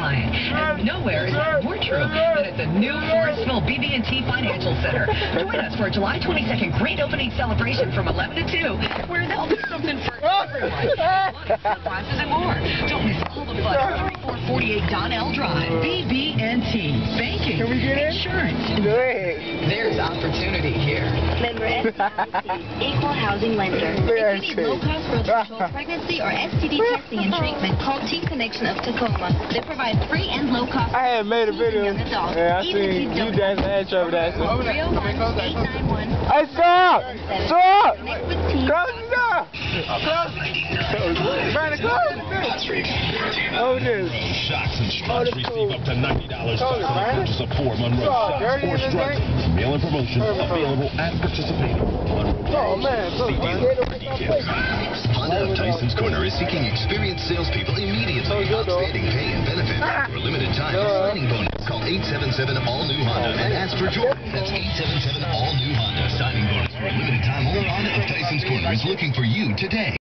client. And nowhere is that more true than at the new Forestville BB&T Financial Center. Join us for a July 22nd great opening celebration from 11 to 2, where there'll be something for everyone. Classes and more. Don't miss all the fun. 3448 Donnell Drive. BB&T. Banking. Can we get in? Insurance. Good. There's opportunity here. Member FDIC, Equal Housing Lender. If you need low-cost birth control, pregnancy, or STD testing and treatment, call T-Connection of Tacoma. They provide free and low-cost I had made a video. Yeah, I seen you dancing at each other. 301-891. Hey, stop! Stop! Connect with T. Stop! Brandon, close it. Oh, this. Shocks and struts receive up to $90 off the purchase of 4 Monroe shocks or struts. Mail-in promotion available at participating Monroe. Oh, man. Honda of Tyson's Corner is seeking experienced salespeople immediately. Outstanding pay and benefits. For limited time, signing bonus. Call 877-ALL-NEW Honda and ask for Jordan. That's 877-ALL-NEW Honda. Signing bonus for a limited time only. Honda of Tyson's Corner is looking for you today.